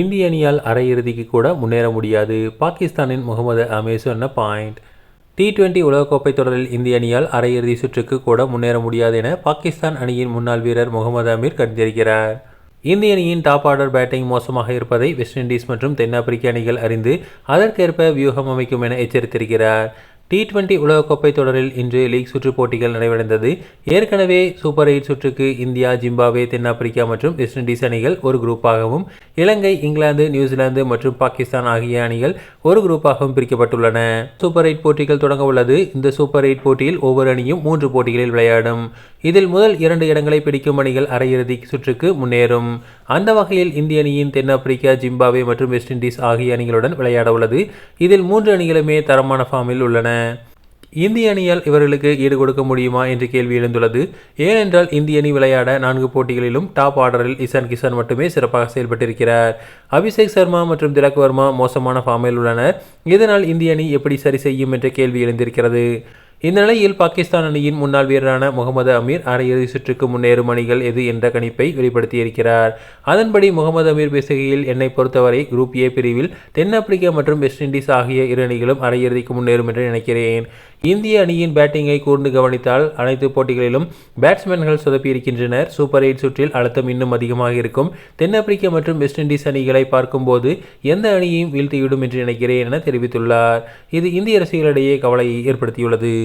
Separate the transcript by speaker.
Speaker 1: இந்திய அணியால் அரையிறுதிக்கு கூட முன்னேற முடியாது. பாகிஸ்தானின் முகமது அமீர் சொன்ன பாயிண்ட். T20 உலகக்கோப்பை தொடரில் இந்திய அணியால் அரையிறுதி சுற்றுக்கு கூட முன்னேற முடியாது என பாகிஸ்தான் அணியின் முன்னாள் வீரர் முகமது அமீர் கண்டிருக்கிறார். இந்திய அணியின் டாப் ஆர்டர் பேட்டிங் மோசமாக இருப்பதை வெஸ்ட் இண்டீஸ் மற்றும் தென்னாப்பிரிக்க அணிகள் அறிந்து அதற்கேற்ப வியூகம் அமைக்கும் என எச்சரித்திருக்கிறார். T20 உலகக்கோப்பை தொடரில் இன்று லீக் சுற்று போட்டிகள் நிறைவடைந்தது. ஏற்கனவே சூப்பர் 8 சுற்றுக்கு இந்தியா, ஜிம்பாப்வே, தென்னாப்பிரிக்கா மற்றும் வெஸ்ட் இண்டீஸ் அணிகள் ஒரு குரூப்பாகவும், இலங்கை, இங்கிலாந்து, நியூசிலாந்து மற்றும் பாகிஸ்தான் ஆகிய அணிகள் ஒரு குரூப்பாகவும் பிரிக்கப்பட்டுள்ளன. சூப்பர் 8 போட்டிகள் தொடங்க உள்ளது. இந்த சூப்பர் 8 போட்டியில் ஒவ்வொரு அணியும் 3 போட்டிகளில் விளையாடும். இதில் முதல் 2 இடங்களை பிடிக்கும் அணிகள் அரையிறுதி சுற்றுக்கு முன்னேறும். அந்த வகையில் இந்திய அணியின் தென்னாப்பிரிக்கா, ஜிம்பாப்வே மற்றும் வெஸ்ட் இண்டீஸ் ஆகிய அணிகளுடன் விளையாட உள்ளது. இதில் 3 அணிகளுமே தரமான ஃபார்மில் உள்ளன. இந்திய அணியால் இவர்களுக்கு ஈடு கொடுக்க முடியுமா என்று கேள்வி எழுந்துள்ளது. ஏனென்றால் இந்திய அணி விளையாட 4 போட்டிகளிலும் டாப் ஆர்டரில் இசான் கிசான் மட்டுமே சிறப்பாக செயல்பட்டிருக்கிறார். அபிஷேக் சர்மா மற்றும் திலக் வர்மா மோசமான ஃபார்மில் உள்ளனர். இதனால் இந்திய அணி எப்படி சரி செய்யும் என்ற கேள்வி எழுந்திருக்கிறது. இந்த நிலையில் பாகிஸ்தான் அணியின் முன்னாள் வீரரான முகமது அமீர் அரையிறுதி சுற்றுக்கு முன்னேறும் அணிகள் எது என்ற கணிப்பை வெளிப்படுத்தியிருக்கிறார். அதன்படி முகமது அமீர் பேசுகையில், என்னை பொறுத்தவரை குரூப் ஏ பிரிவில் தென்னாப்பிரிக்கா மற்றும் வெஸ்ட் இண்டீஸ் ஆகிய 2 அணிகளும் அரையிறுதிக்கு முன்னேறும் என்று நினைக்கிறேன். இந்திய அணியின் பேட்டிங்கை கூர்ந்து கவனித்தால் அனைத்து போட்டிகளிலும் பேட்ஸ்மேன்கள் சொதப்பியிருக்கின்றனர். சூப்பர் 8 சுற்றில் அழுத்தம் இன்னும் அதிகமாக இருக்கும். தென்னாப்பிரிக்கா மற்றும் வெஸ்ட் இண்டீஸ் அணிகளை பார்க்கும்போது எந்த அணியையும் வீழ்த்திவிடும் என்று நினைக்கிறேன் என தெரிவித்துள்ளார். இது இந்திய ரசிகர்களிடையே கவலையை ஏற்படுத்தியுள்ளது.